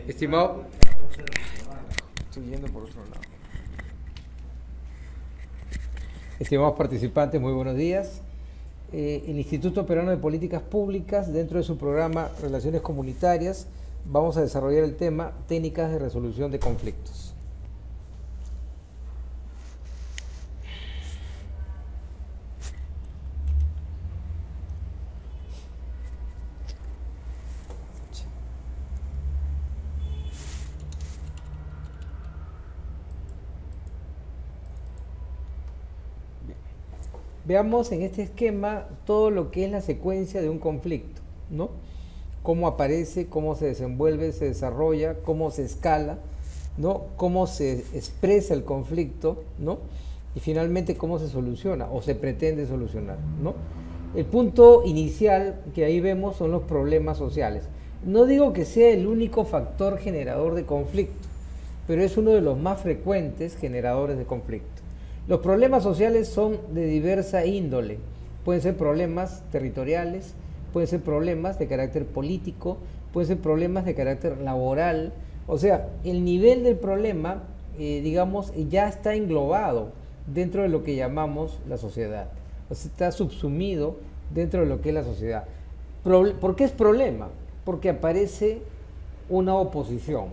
Estimado, estoy yendo por otro lado. Estimados participantes, muy buenos días. El Instituto Peruano de Políticas Públicas, dentro de su programa Relaciones Comunitarias, vamos a desarrollar el tema Técnicas de Resolución de Conflictos. Veamos en este esquema todo lo que es la secuencia de un conflicto, ¿no? Cómo aparece, cómo se desenvuelve, se desarrolla, cómo se escala, ¿no? Cómo se expresa el conflicto, ¿no? Y finalmente cómo se soluciona o se pretende solucionar, ¿no? El punto inicial que ahí vemos son los problemas sociales. No digo que sea el único factor generador de conflicto, pero es uno de los más frecuentes generadores de conflicto. Los problemas sociales son de diversa índole. Pueden ser problemas territoriales, pueden ser problemas de carácter político, pueden ser problemas de carácter laboral. O sea, el nivel del problema, digamos, ya está englobado dentro de lo que llamamos la sociedad. O sea, está subsumido dentro de lo que es la sociedad. ¿Por qué es problema? Porque aparece una oposición,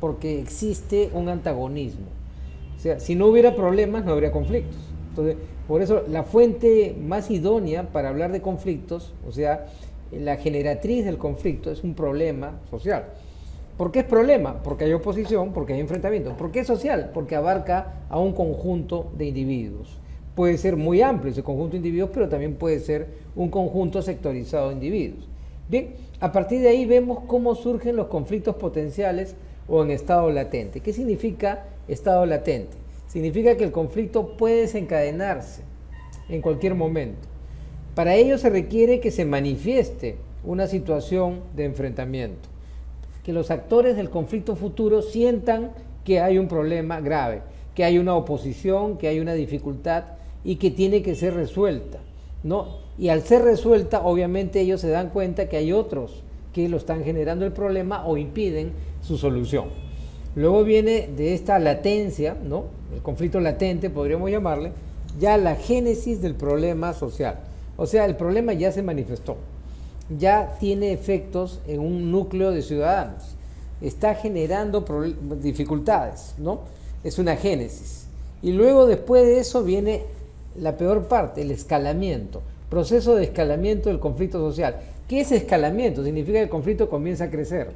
porque existe un antagonismo. O sea, si no hubiera problemas, no habría conflictos. Entonces, por eso la fuente más idónea para hablar de conflictos, o sea, la generatriz del conflicto es un problema social. ¿Por qué es problema? Porque hay oposición, porque hay enfrentamiento. ¿Por qué es social? Porque abarca a un conjunto de individuos. Puede ser muy amplio ese conjunto de individuos, pero también puede ser un conjunto sectorizado de individuos. Bien, a partir de ahí vemos cómo surgen los conflictos potenciales o en estado latente. ¿Qué significa estado latente? Significa que el conflicto puede desencadenarse en cualquier momento. Para ello se requiere que se manifieste una situación de enfrentamiento, que los actores del conflicto futuro sientan que hay un problema grave, que hay una oposición, que hay una dificultad y que tiene que ser resuelta, ¿no? Y al ser resuelta, obviamente ellos se dan cuenta que hay otros que lo están generando el problema o impiden su solución. Luego viene de esta latencia, ¿no? El conflicto latente, podríamos llamarle, ya la génesis del problema social. O sea, el problema ya se manifestó, ya tiene efectos en un núcleo de ciudadanos, está generando dificultades, ¿no? Es una génesis. Y luego, después de eso, viene la peor parte, el escalamiento, proceso de escalamiento del conflicto social. ¿Qué es escalamiento? Significa que el conflicto comienza a crecer,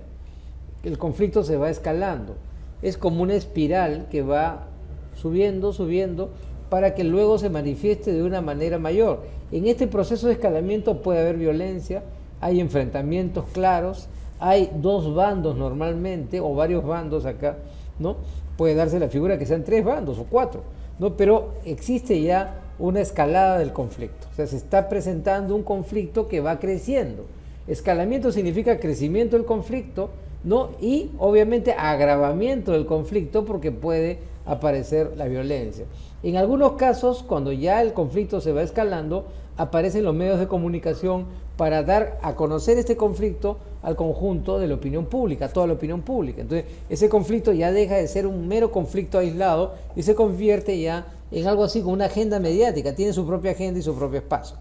el conflicto se va escalando. Es como una espiral que va subiendo, subiendo, para que luego se manifieste de una manera mayor. En este proceso de escalamiento puede haber violencia, hay enfrentamientos claros, hay dos bandos normalmente, o varios bandos acá, ¿no? Puede darse la figura que sean 3 bandos o 4, ¿no? Pero existe ya una escalada del conflicto. O sea, se está presentando un conflicto que va creciendo. Escalamiento significa crecimiento del conflicto, ¿no? Y obviamente agravamiento del conflicto porque puede aparecer la violencia. En algunos casos, cuando ya el conflicto se va escalando, aparecen los medios de comunicación para dar a conocer este conflicto al conjunto de la opinión pública, a toda la opinión pública. Entonces, ese conflicto ya deja de ser un mero conflicto aislado y se convierte ya en algo así como una agenda mediática, tiene su propia agenda y su propio espacio.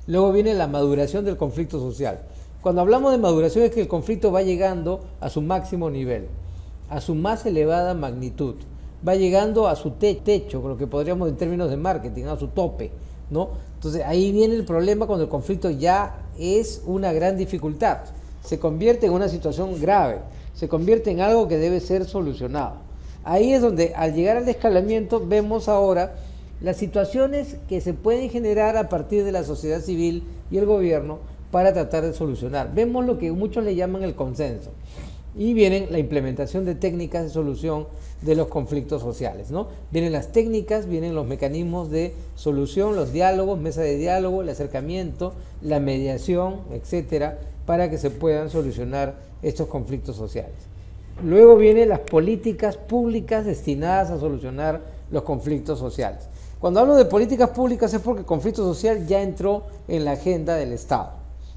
Luego viene la maduración del conflicto social. Cuando hablamos de maduración es que el conflicto va llegando a su máximo nivel, a su más elevada magnitud, va llegando a su techo, lo que podríamos en términos de marketing, a su tope, ¿no? Entonces ahí viene el problema cuando el conflicto ya es una gran dificultad, se convierte en una situación grave, se convierte en algo que debe ser solucionado. Ahí es donde al llegar al escalamiento vemos ahora las situaciones que se pueden generar a partir de la sociedad civil y el gobierno para tratar de solucionar. Vemos lo que muchos le llaman el consenso. Y viene la implementación de técnicas de solución de los conflictos sociales, ¿no? Vienen las técnicas, vienen los mecanismos de solución, los diálogos, mesa de diálogo, el acercamiento, la mediación, etcétera, para que se puedan solucionar estos conflictos sociales. Luego vienen las políticas públicas destinadas a solucionar los conflictos sociales. Cuando hablo de políticas públicas es porque el conflicto social ya entró en la agenda del Estado.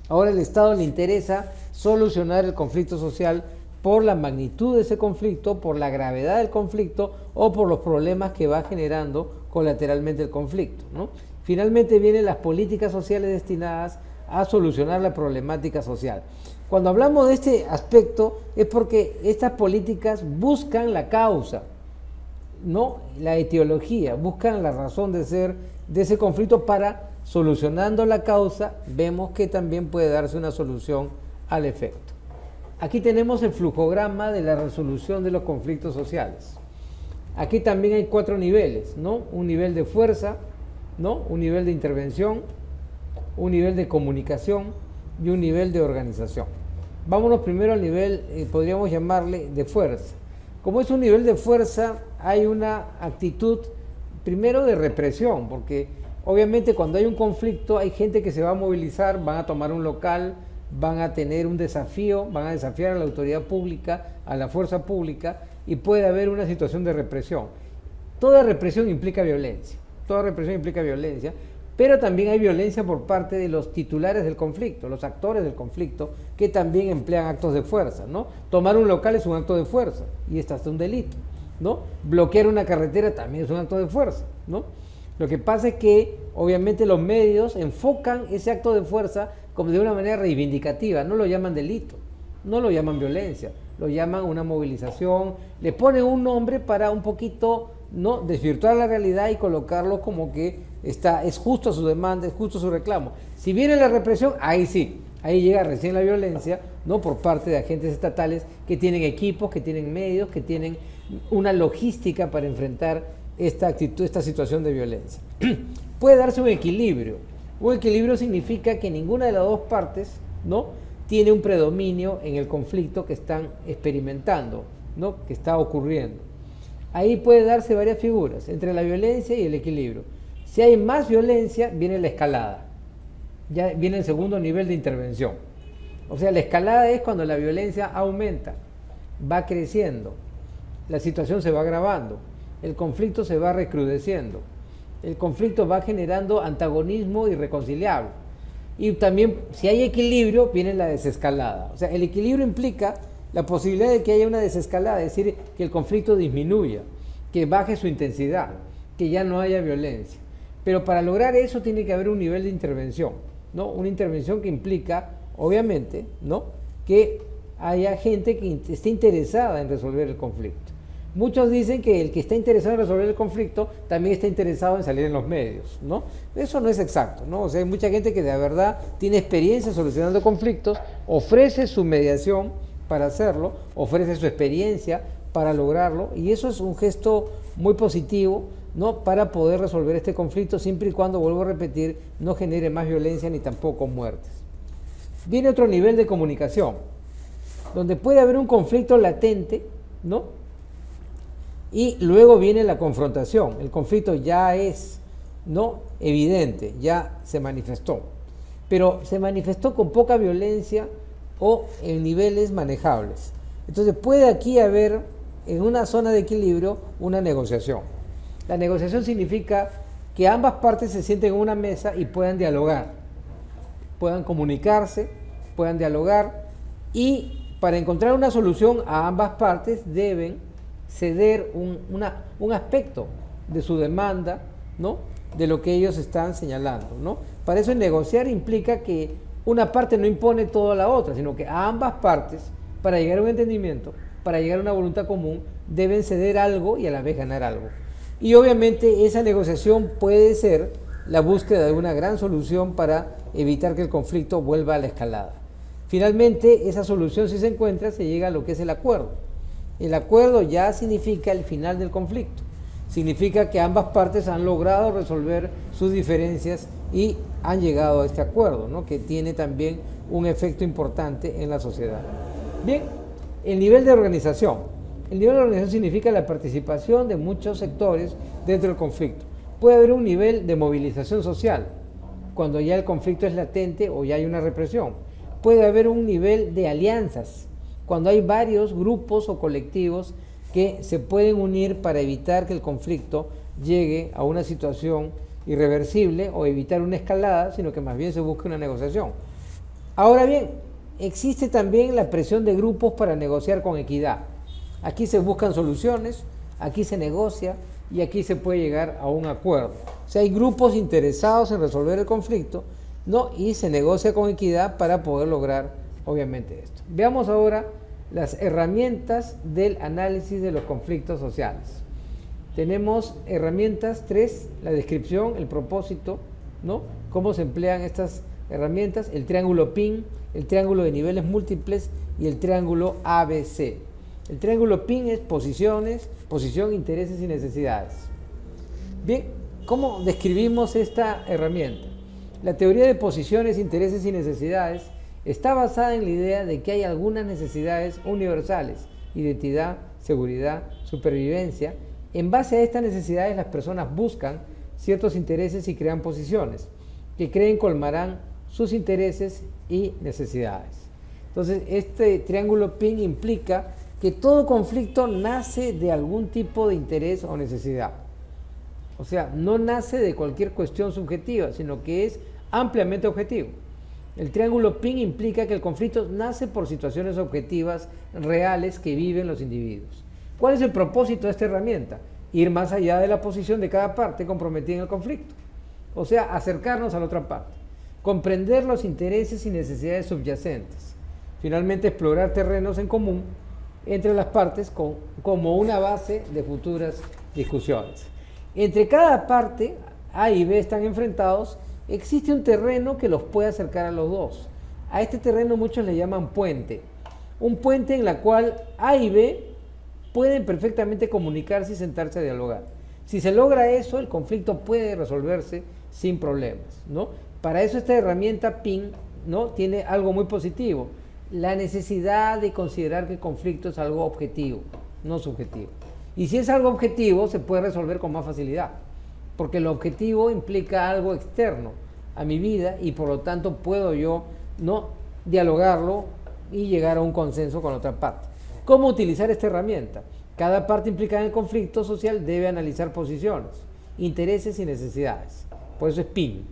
Ahora al Estado le interesa solucionar el conflicto social por la magnitud de ese conflicto, por la gravedad del conflicto o por los problemas que va generando colateralmente el conflicto, ¿no? Finalmente vienen las políticas sociales destinadas a solucionar la problemática social. Cuando hablamos de este aspecto es porque estas políticas buscan la causa, no la etiología, buscan la razón de ser de ese conflicto para, solucionando la causa, vemos que también puede darse una solución al efecto. Aquí tenemos el flujograma de la resolución de los conflictos sociales. Aquí también hay 4 niveles, ¿no? Un nivel de fuerza, ¿no? Un nivel de intervención, un nivel de comunicación y un nivel de organización. Vámonos primero al nivel, podríamos llamarle, de fuerza. Como es un nivel de fuerza, hay una actitud primero de represión, porque obviamente cuando hay un conflicto hay gente que se va a movilizar, van a tomar un local, van a tener un desafío, van a desafiar a la autoridad pública, a la fuerza pública, y puede haber una situación de represión. Toda represión implica violencia, pero también hay violencia por parte de los titulares del conflicto, los actores del conflicto, que también emplean actos de fuerza, ¿no? Tomar un local es un acto de fuerza, y es hasta un delito, ¿no? Bloquear una carretera también es un acto de fuerza, ¿no? Lo que pasa es que, obviamente, los medios enfocan ese acto de fuerza como de una manera reivindicativa, no lo llaman delito, no lo llaman violencia, lo llaman una movilización, le ponen un nombre para un poquito, ¿no?, desvirtuar la realidad y colocarlo como que es justo su demanda, es justo su reclamo. Si viene la represión, ahí sí, ahí llega recién la violencia, ¿no?, por parte de agentes estatales que tienen equipos, que tienen medios, que tienen una logística para enfrentar esta actitud, esta situación de violencia. Puede darse un equilibrio. Un equilibrio significa que ninguna de las dos partes, ¿no?, tiene un predominio en el conflicto que están experimentando, ¿no?, que está ocurriendo. Ahí puede darse varias figuras entre la violencia y el equilibrio. Si hay más violencia, viene la escalada. Ya viene el segundo nivel de intervención. O sea, la escalada es cuando la violencia aumenta, va creciendo, la situación se va agravando, el conflicto se va recrudeciendo, el conflicto va generando antagonismo irreconciliable. Y también, si hay equilibrio, viene la desescalada. O sea, el equilibrio implica la posibilidad de que haya una desescalada, es decir, que el conflicto disminuya, que baje su intensidad, que ya no haya violencia. Pero para lograr eso tiene que haber un nivel de intervención, ¿no? Una intervención que implica, obviamente, ¿no?, que haya gente que esté interesada en resolver el conflicto. Muchos dicen que el que está interesado en resolver el conflicto también está interesado en salir en los medios, ¿no? Eso no es exacto, ¿no? O sea, hay mucha gente que de verdad tiene experiencia solucionando conflictos, ofrece su mediación para hacerlo, ofrece su experiencia para lograrlo, y eso es un gesto muy positivo, ¿no?, para poder resolver este conflicto, siempre y cuando, vuelvo a repetir, no genere más violencia ni tampoco muertes. Viene otro nivel de comunicación, donde puede haber un conflicto latente, ¿no?, y luego viene la confrontación. El conflicto ya es, ¿no?, evidente, ya se manifestó, pero se manifestó con poca violencia o en niveles manejables. Entonces puede aquí haber, en una zona de equilibrio, una negociación. La negociación significa que ambas partes se sienten en una mesa y puedan dialogar, puedan comunicarse, puedan dialogar, y para encontrar una solución a ambas partes deben ceder un aspecto de su demanda, ¿no?, de lo que ellos están señalando, ¿no? Para eso negociar implica que una parte no impone todo a la otra, sino que a ambas partes, para llegar a un entendimiento, para llegar a una voluntad común, deben ceder algo y a la vez ganar algo. Y obviamente esa negociación puede ser la búsqueda de una gran solución para evitar que el conflicto vuelva a la escalada. Finalmente, esa solución, si se encuentra, se llega a lo que es el acuerdo. El acuerdo ya significa el final del conflicto, significa que ambas partes han logrado resolver sus diferencias y han llegado a este acuerdo, ¿no?, que tiene también un efecto importante en la sociedad. Bien, el nivel de organización. El nivel de organización significa la participación de muchos sectores dentro del conflicto. Puede haber un nivel de movilización social, cuando ya el conflicto es latente o ya hay una represión. Puede haber un nivel de alianzas, cuando hay varios grupos o colectivos que se pueden unir para evitar que el conflicto llegue a una situación irreversible o evitar una escalada, sino que más bien se busque una negociación. Ahora bien, existe también la presión de grupos para negociar con equidad. Aquí se buscan soluciones, aquí se negocia y aquí se puede llegar a un acuerdo. O sea, hay grupos interesados en resolver el conflicto, ¿no? Y se negocia con equidad para poder lograr, obviamente, esto. Veamos ahora las herramientas del análisis de los conflictos sociales. Tenemos herramientas 3, la descripción, el propósito, ¿no? Cómo se emplean estas herramientas, el triángulo PIN, el triángulo de niveles múltiples y el triángulo ABC. El triángulo PIN es posición, intereses y necesidades. Bien, ¿cómo describimos esta herramienta? La teoría de posiciones, intereses y necesidades está basada en la idea de que hay algunas necesidades universales: identidad, seguridad, supervivencia. En base a estas necesidades, las personas buscan ciertos intereses y crean posiciones que creen colmarán sus intereses y necesidades. Entonces, este triángulo PIN implica que todo conflicto nace de algún tipo de interés o necesidad. O sea, no nace de cualquier cuestión subjetiva, sino que es ampliamente objetivo. El triángulo PIN implica que el conflicto nace por situaciones objetivas reales que viven los individuos. ¿Cuál es el propósito de esta herramienta? Ir más allá de la posición de cada parte comprometida en el conflicto. O sea, acercarnos a la otra parte, comprender los intereses y necesidades subyacentes, finalmente explorar terrenos en común entre las partes como una base de futuras discusiones. Entre cada parte, A y B están enfrentados, existe un terreno que los puede acercar a los dos. A este terreno muchos le llaman puente. Un puente en el cual A y B pueden perfectamente comunicarse y sentarse a dialogar. Si se logra eso, el conflicto puede resolverse sin problemas, ¿no? Para eso esta herramienta PIN, ¿no?, tiene algo muy positivo: la necesidad de considerar que el conflicto es algo objetivo, no subjetivo. Y si es algo objetivo, se puede resolver con más facilidad, porque lo objetivo implica algo externo a mi vida y por lo tanto puedo yo, ¿no?, dialogarlo y llegar a un consenso con la otra parte. ¿Cómo utilizar esta herramienta? Cada parte implicada en el conflicto social debe analizar posiciones, intereses y necesidades. Por eso es PIN,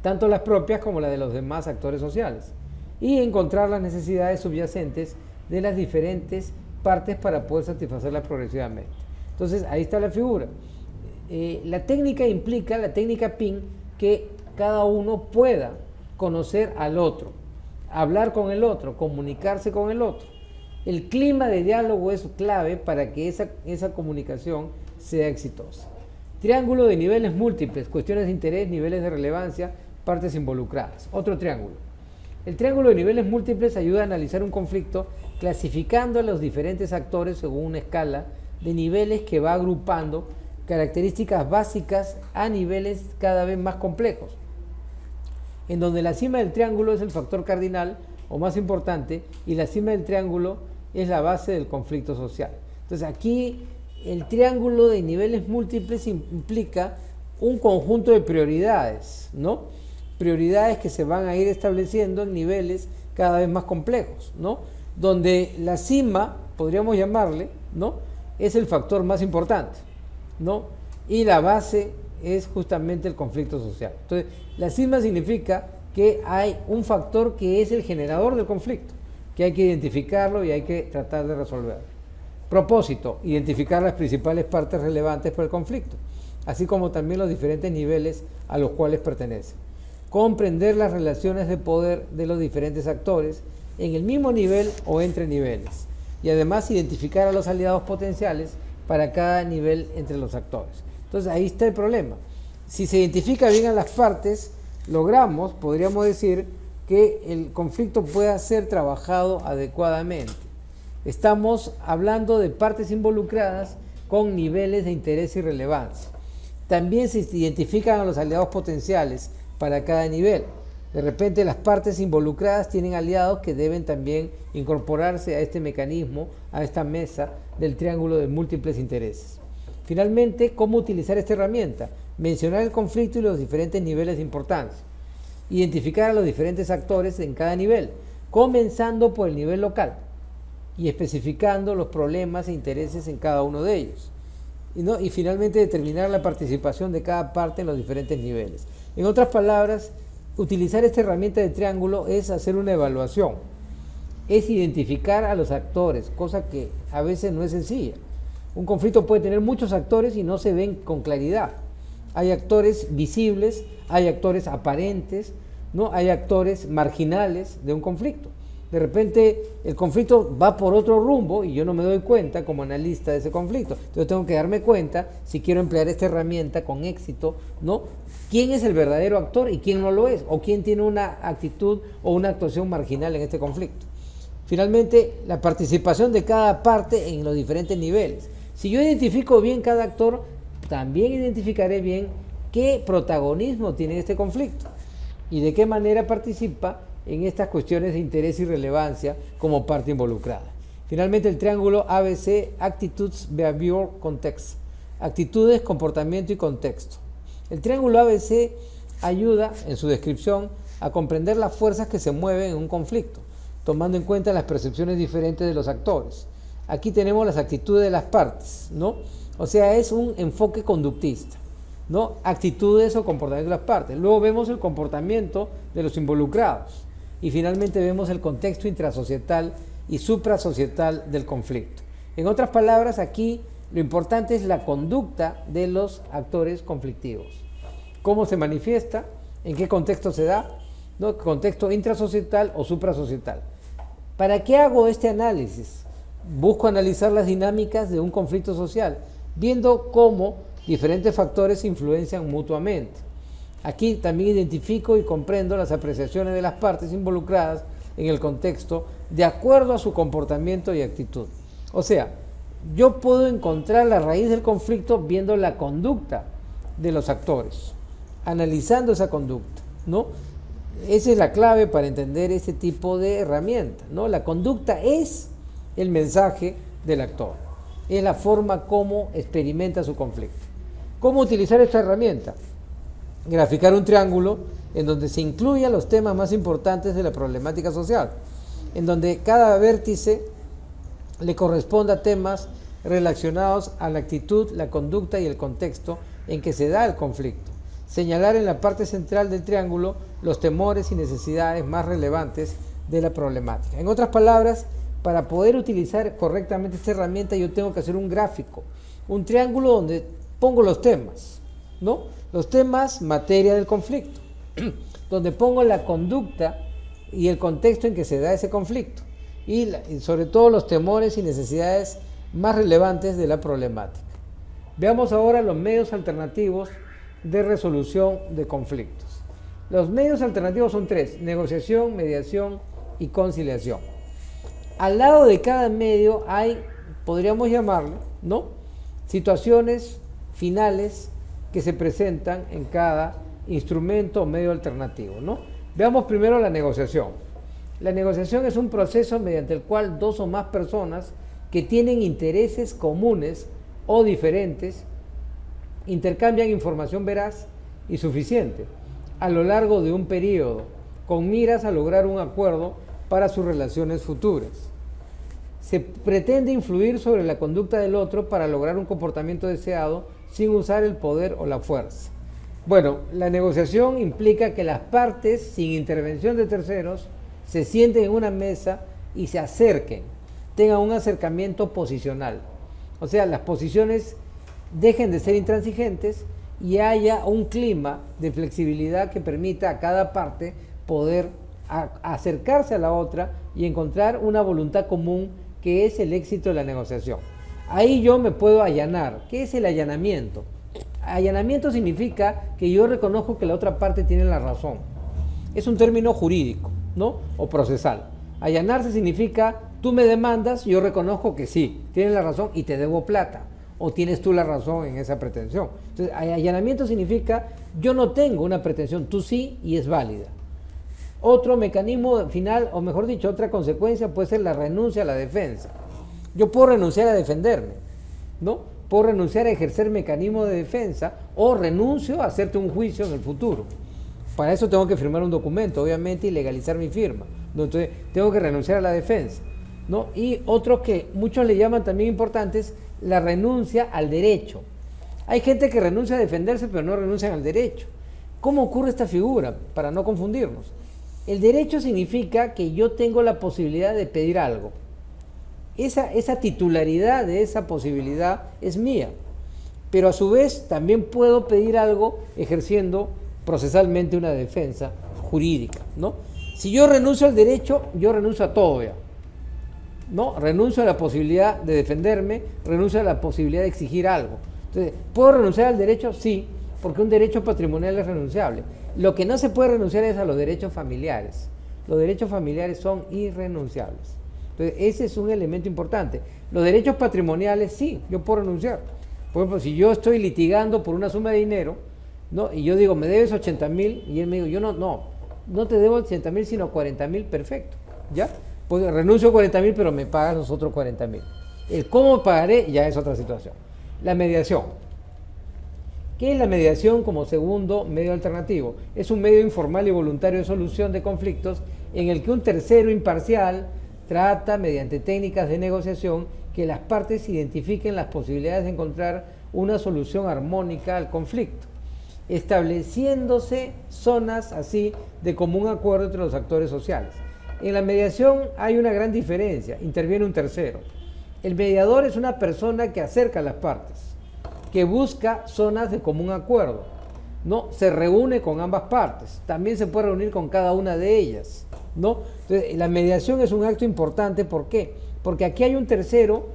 tanto las propias como las de los demás actores sociales, y encontrar las necesidades subyacentes de las diferentes partes para poder satisfacerlas progresivamente. Entonces, ahí está la figura. La técnica implica, la técnica PIN, que cada uno pueda conocer al otro, hablar con el otro, comunicarse con el otro. El clima de diálogo es clave para que esa comunicación sea exitosa. Triángulo de niveles múltiples, cuestiones de interés, niveles de relevancia, partes involucradas. Otro triángulo. El triángulo de niveles múltiples ayuda a analizar un conflicto clasificando a los diferentes actores según una escala de niveles que va agrupando características básicas a niveles cada vez más complejos, en donde la cima del triángulo es el factor cardinal o más importante y la cima del triángulo es la base del conflicto social. Entonces aquí el triángulo de niveles múltiples implica un conjunto de prioridades, ¿no? Prioridades que se van a ir estableciendo en niveles cada vez más complejos, ¿no? Donde la cima, podríamos llamarle, ¿no?, es el factor más importante, ¿no? Y la base es justamente el conflicto social. Entonces, la cima significa que hay un factor que es el generador del conflicto, que hay que identificarlo y hay que tratar de resolverlo. Propósito: identificar las principales partes relevantes para el conflicto, así como también los diferentes niveles a los cuales pertenece. Comprender las relaciones de poder de los diferentes actores en el mismo nivel o entre niveles. Y además identificar a los aliados potenciales para cada nivel entre los actores. Entonces ahí está el problema. Si se identifica bien a las partes, logramos, podríamos decir, que el conflicto pueda ser trabajado adecuadamente. Estamos hablando de partes involucradas con niveles de interés y relevancia. También se identifican a los aliados potenciales para cada nivel. De repente las partes involucradas tienen aliados que deben también incorporarse a este mecanismo, a esta mesa del triángulo de múltiples intereses. Finalmente, ¿cómo utilizar esta herramienta? Mencionar el conflicto y los diferentes niveles de importancia. Identificar a los diferentes actores en cada nivel, comenzando por el nivel local y especificando los problemas e intereses en cada uno de ellos. Y finalmente determinar la participación de cada parte en los diferentes niveles. En otras palabras, utilizar esta herramienta de triángulo es hacer una evaluación es identificar a los actores, cosa que a veces no es sencilla. Un conflicto puede tener muchos actores y no se ven con claridad. Hay actores visibles, hay actores aparentes, ¿no? Hay actores marginales de un conflicto. De repente el conflicto va por otro rumbo y yo no me doy cuenta como analista de ese conflicto. Entonces tengo que darme cuenta, si quiero emplear esta herramienta con éxito, ¿no? ¿Quién es el verdadero actor y quién no lo es? O quién tiene una actitud o una actuación marginal en este conflicto. Finalmente, la participación de cada parte en los diferentes niveles. Si yo identifico bien cada actor, también identificaré bien qué protagonismo tiene este conflicto y de qué manera participa en estas cuestiones de interés y relevancia como parte involucrada. Finalmente, el triángulo ABC, Attitudes, Behavior, Context. Actitudes, comportamiento y contexto. El triángulo ABC ayuda, en su descripción, a comprender las fuerzas que se mueven en un conflicto, tomando en cuenta las percepciones diferentes de los actores. Aquí tenemos las actitudes de las partes, ¿no? O sea, es un enfoque conductista, ¿no? Actitudes o comportamientos de las partes. Luego vemos el comportamiento de los involucrados. Y finalmente vemos el contexto intrasocietal y suprasocietal del conflicto. En otras palabras, aquí lo importante es la conducta de los actores conflictivos. ¿Cómo se manifiesta? ¿En qué contexto se da? ¿No? ¿Contexto intrasocietal o suprasocietal? ¿Para qué hago este análisis? Busco analizar las dinámicas de un conflicto social, viendo cómo diferentes factores se influencian mutuamente. Aquí también identifico y comprendo las apreciaciones de las partes involucradas en el contexto de acuerdo a su comportamiento y actitud. O sea, yo puedo encontrar la raíz del conflicto viendo la conducta de los actores, analizando esa conducta, ¿no? Esa es la clave para entender este tipo de herramienta, ¿no? La conducta es el mensaje del actor, es la forma como experimenta su conflicto. ¿Cómo utilizar esta herramienta? Graficar un triángulo en donde se incluyan los temas más importantes de la problemática social, en donde cada vértice le corresponda a temas relacionados a la actitud, la conducta y el contexto en que se da el conflicto. Señalar en la parte central del triángulo los temores y necesidades más relevantes de la problemática. En otras palabras, para poder utilizar correctamente esta herramienta yo tengo que hacer un gráfico, un triángulo donde pongo los temas, ¿no? Los temas, materia del conflicto, donde pongo la conducta y el contexto en que se da ese conflicto y sobre todo los temores y necesidades más relevantes de la problemática. Veamos ahora los medios alternativos de resolución de conflictos. Los medios alternativos son tres: negociación, mediación y conciliación. Al lado de cada medio hay, podríamos llamarlo, ¿no?, situaciones finales que se presentan en cada instrumento o medio alternativo, ¿no? Veamos primero la negociación. La negociación es un proceso mediante el cual dos o más personas que tienen intereses comunes o diferentes intercambian información veraz y suficiente a lo largo de un periodo con miras a lograr un acuerdo para sus relaciones futuras. Se pretende influir sobre la conducta del otro para lograr un comportamiento deseado sin usar el poder o la fuerza. Bueno, la negociación implica que las partes, sin intervención de terceros, se sienten en una mesa y se acerquen, tengan un acercamiento posicional. O sea, las posiciones dejen de ser intransigentes y haya un clima de flexibilidad que permita a cada parte poder acercarse a la otra y encontrar una voluntad común que es el éxito de la negociación. Ahí yo me puedo allanar. ¿Qué es el allanamiento? Allanamiento significa que yo reconozco que la otra parte tiene la razón. Es un término jurídico, ¿no?, o procesal. Allanarse significa, tú me demandas, yo reconozco que sí, tienes la razón y te debo plata, o tienes tú la razón en esa pretensión. Entonces, allanamiento significa, yo no tengo una pretensión, tú sí, y es válida. Otro mecanismo final, o mejor dicho, otra consecuencia puede ser la renuncia a la defensa. Yo puedo renunciar a defenderme, ¿no? Puedo renunciar a ejercer mecanismos de defensa o renuncio a hacerte un juicio en el futuro. Para eso tengo que firmar un documento, obviamente, y legalizar mi firma. ¿No? Entonces, tengo que renunciar a la defensa, ¿no? Y otro que muchos le llaman también importante es la renuncia al derecho. Hay gente que renuncia a defenderse, pero no renuncian al derecho. ¿Cómo ocurre esta figura? Para no confundirnos. El derecho significa que yo tengo la posibilidad de pedir algo. Esa titularidad de esa posibilidad es mía, pero a su vez también puedo pedir algo ejerciendo procesalmente una defensa jurídica, ¿no? Si yo renuncio al derecho, yo renuncio a todo, ya, ¿no? Renuncio a la posibilidad de defenderme, renuncio a la posibilidad de exigir algo. Entonces, ¿puedo renunciar al derecho? Sí, porque un derecho patrimonial es renunciable. Lo que no se puede renunciar es a los derechos familiares. Los derechos familiares son irrenunciables. Entonces, ese es un elemento importante. Los derechos patrimoniales, sí, yo puedo renunciar. Por ejemplo, si yo estoy litigando por una suma de dinero, ¿no? Y yo digo, me debes 80.000, y él me dice, yo no te debo 80.000, sino 40.000, perfecto, ¿ya? Pues renuncio a 40.000, pero me pagas los otros 40.000. El cómo pagaré ya es otra situación. La mediación. ¿Qué es la mediación como segundo medio alternativo? Es un medio informal y voluntario de solución de conflictos en el que un tercero imparcial trata, mediante técnicas de negociación, que las partes identifiquen las posibilidades de encontrar una solución armónica al conflicto, estableciéndose zonas así de común acuerdo entre los actores sociales. En la mediación hay una gran diferencia, interviene un tercero. El mediador es una persona que acerca a las partes, que busca zonas de común acuerdo, ¿no? Se reúne con ambas partes, también se puede reunir con cada una de ellas, ¿no? Entonces, la mediación es un acto importante, ¿por qué? Porque aquí hay un tercero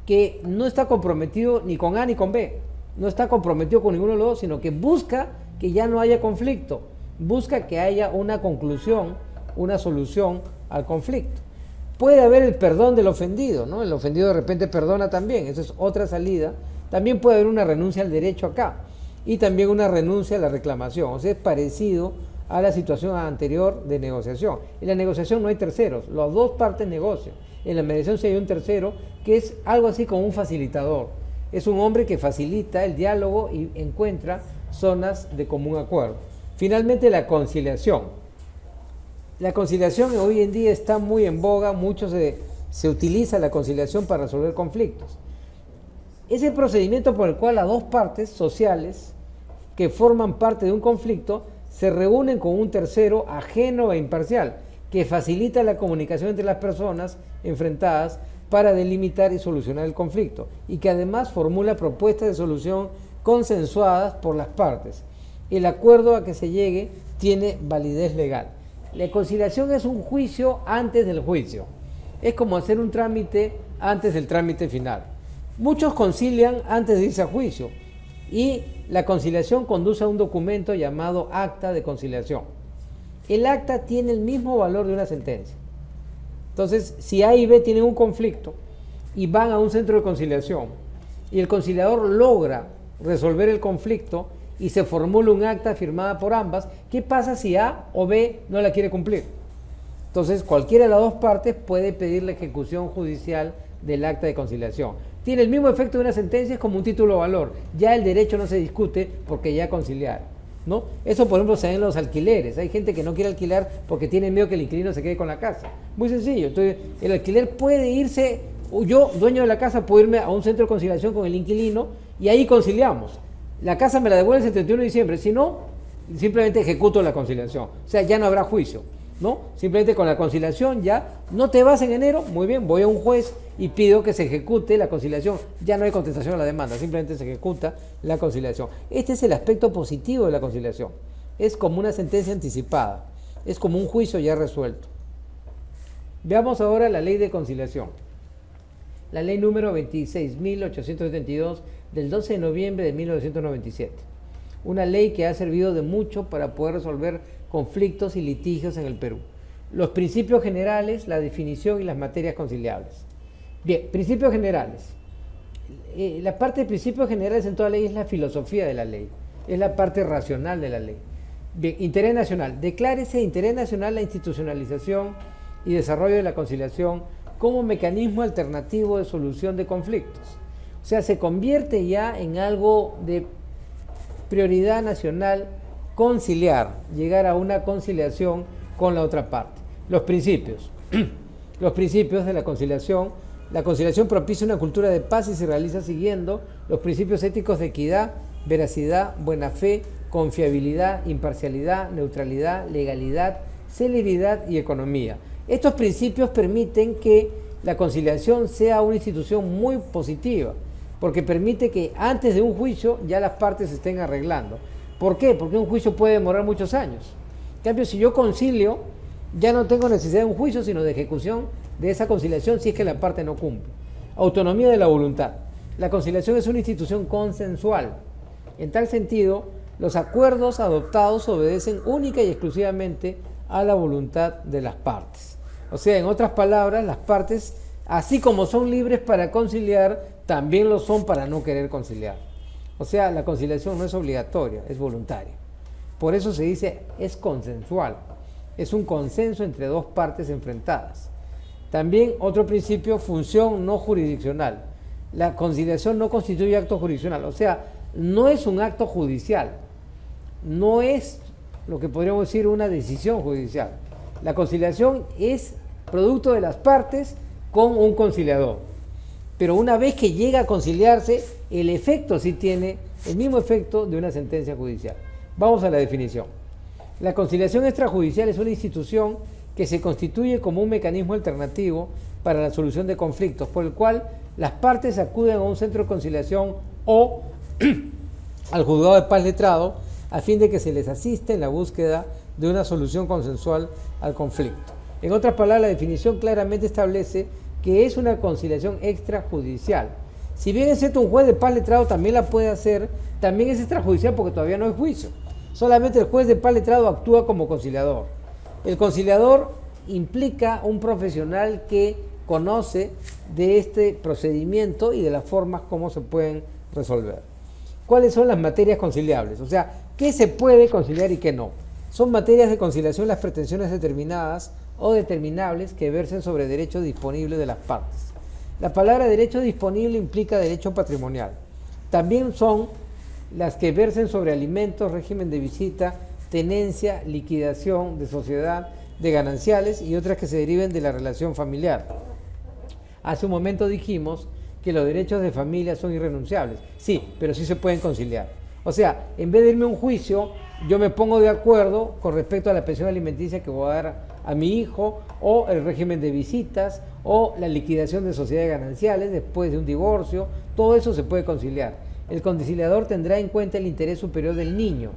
que no está comprometido ni con A ni con B, no está comprometido con ninguno de los dos, sino que busca que ya no haya conflicto, busca que haya una conclusión, una solución al conflicto. Puede haber el perdón del ofendido, ¿no? El ofendido de repente perdona también, esa es otra salida. También puede haber una renuncia al derecho acá y también una renuncia a la reclamación, o sea, es parecido a la situación anterior de negociación. En la negociación no hay terceros, las dos partes negocian. En la mediación sí hay un tercero que es algo así como un facilitador. Es un hombre que facilita el diálogo y encuentra zonas de común acuerdo. Finalmente, la conciliación. La conciliación hoy en día está muy en boga, mucho se utiliza la conciliación para resolver conflictos. Es el procedimiento por el cual las dos partes sociales que forman parte de un conflicto se reúnen con un tercero ajeno e imparcial, que facilita la comunicación entre las personas enfrentadas para delimitar y solucionar el conflicto, y que además formula propuestas de solución consensuadas por las partes. El acuerdo a que se llegue tiene validez legal. La conciliación es un juicio antes del juicio. Es como hacer un trámite antes del trámite final. Muchos concilian antes de irse a juicio y la conciliación conduce a un documento llamado acta de conciliación. El acta tiene el mismo valor de una sentencia. Entonces, si A y B tienen un conflicto y van a un centro de conciliación y el conciliador logra resolver el conflicto y se formula un acta firmada por ambas, ¿qué pasa si A o B no la quiere cumplir? Entonces, cualquiera de las dos partes puede pedir la ejecución judicial del acta de conciliación. Tiene el mismo efecto de una sentencia, es como un título de valor. Ya el derecho no se discute porque ya conciliaron, ¿no? Eso, por ejemplo, se ve en los alquileres. Hay gente que no quiere alquilar porque tiene miedo que el inquilino se quede con la casa. Muy sencillo. Entonces, el alquiler puede irse, o yo, dueño de la casa, puedo irme a un centro de conciliación con el inquilino y ahí conciliamos. La casa me la devuelve el 31 de diciembre. Si no, simplemente ejecuto la conciliación. O sea, ya no habrá juicio, ¿no? Simplemente con la conciliación ya, no te vas en enero, muy bien, voy a un juez y pido que se ejecute la conciliación. Ya no hay contestación a la demanda, simplemente se ejecuta la conciliación. Este es el aspecto positivo de la conciliación. Es como una sentencia anticipada, es como un juicio ya resuelto. Veamos ahora la ley de conciliación. La ley número 26.872 del 12 de noviembre de 1997. Una ley que ha servido de mucho para poder resolver conflictos y litigios en el Perú. Los principios generales, la definición y las materias conciliables. Bien, principios generales. La parte de principios generales en toda ley es la filosofía de la ley, es la parte racional de la ley. Bien, interés nacional. Declárese de interés nacional la institucionalización y desarrollo de la conciliación como mecanismo alternativo de solución de conflictos. O sea, se convierte ya en algo de prioridad nacional conciliar, llegar a una conciliación con la otra parte. Los principios. Los principios de la conciliación. La conciliación propicia una cultura de paz y se realiza siguiendo los principios éticos de equidad, veracidad, buena fe, confiabilidad, imparcialidad, neutralidad, legalidad, celeridad y economía. Estos principios permiten que la conciliación sea una institución muy positiva, porque permite que antes de un juicio ya las partes se estén arreglando. ¿Por qué? Porque un juicio puede demorar muchos años. En cambio, si yo concilio, ya no tengo necesidad de un juicio, sino de ejecución de esa conciliación si es que la parte no cumple. Autonomía de la voluntad. La conciliación es una institución consensual. En tal sentido, los acuerdos adoptados obedecen única y exclusivamente a la voluntad de las partes. O sea, en otras palabras, las partes, así como son libres para conciliar, también lo son para no querer conciliar. O sea, la conciliación no es obligatoria, es voluntaria. Por eso se dice es consensual. Es un consenso entre dos partes enfrentadas. También otro principio, función no jurisdiccional. La conciliación no constituye acto jurisdiccional, o sea, no es un acto judicial, no es lo que podríamos decir una decisión judicial. La conciliación es producto de las partes con un conciliador. Pero una vez que llega a conciliarse, el efecto sí tiene el mismo efecto de una sentencia judicial. Vamos a la definición. La conciliación extrajudicial es una institución que se constituye como un mecanismo alternativo para la solución de conflictos, por el cual las partes acuden a un centro de conciliación o al juzgado de paz letrado a fin de que se les asiste en la búsqueda de una solución consensual al conflicto. En otras palabras, la definición claramente establece que es una conciliación extrajudicial. Si bien es cierto, un juez de paz letrado también la puede hacer, también es extrajudicial porque todavía no hay juicio. Solamente el juez de paz letrado actúa como conciliador. El conciliador implica un profesional que conoce de este procedimiento y de las formas como se pueden resolver. ¿Cuáles son las materias conciliables? O sea, ¿qué se puede conciliar y qué no? Son materias de conciliación las pretensiones determinadas o determinables que versen sobre derechos disponibles de las partes. La palabra derecho disponible implica derecho patrimonial. También son las que versen sobre alimentos, régimen de visita, tenencia, liquidación de sociedad, de gananciales y otras que se deriven de la relación familiar. Hace un momento dijimos que los derechos de familia son irrenunciables. Sí, pero sí se pueden conciliar. O sea, en vez de irme a un juicio, yo me pongo de acuerdo con respecto a la pensión alimenticia que voy a dar a mi hijo, o el régimen de visitas, o la liquidación de sociedades gananciales después de un divorcio. Todo eso se puede conciliar. El conciliador tendrá en cuenta el interés superior del niño.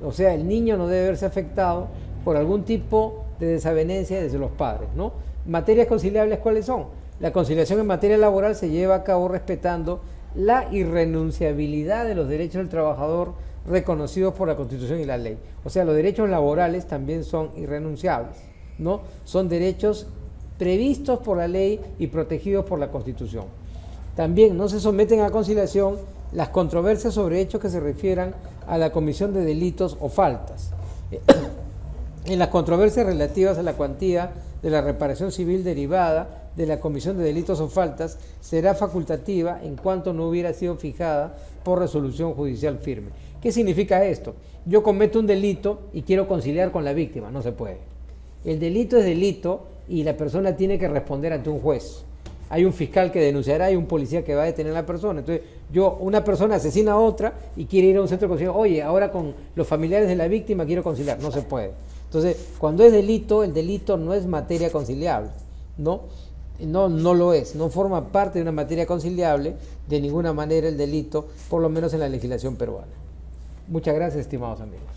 O sea, el niño no debe verse afectado por algún tipo de desavenencia desde los padres, ¿no? Materias conciliables, ¿cuáles son? La conciliación en materia laboral se lleva a cabo respetando la irrenunciabilidad de los derechos del trabajador reconocidos por la Constitución y la ley. O sea, los derechos laborales también son irrenunciables, ¿no? Son derechos previstos por la ley y protegidos por la Constitución. También no se someten a conciliación las controversias sobre hechos que se refieran a la comisión de delitos o faltas. En las controversias relativas a la cuantía de la reparación civil derivada de la comisión de delitos o faltas será facultativa en cuanto no hubiera sido fijada por resolución judicial firme. ¿Qué significa esto? Yo cometo un delito y quiero conciliar con la víctima, no se puede. El delito es delito y la persona tiene que responder ante un juez. Hay un fiscal que denunciará, hay un policía que va a detener a la persona. Entonces, una persona asesina a otra y quiere ir a un centro de conciliación. Oye, ahora con los familiares de la víctima quiero conciliar. No se puede. Entonces, cuando es delito, el delito no es materia conciliable, ¿no? No lo es. No forma parte de una materia conciliable de ninguna manera el delito, por lo menos en la legislación peruana. Muchas gracias, estimados amigos.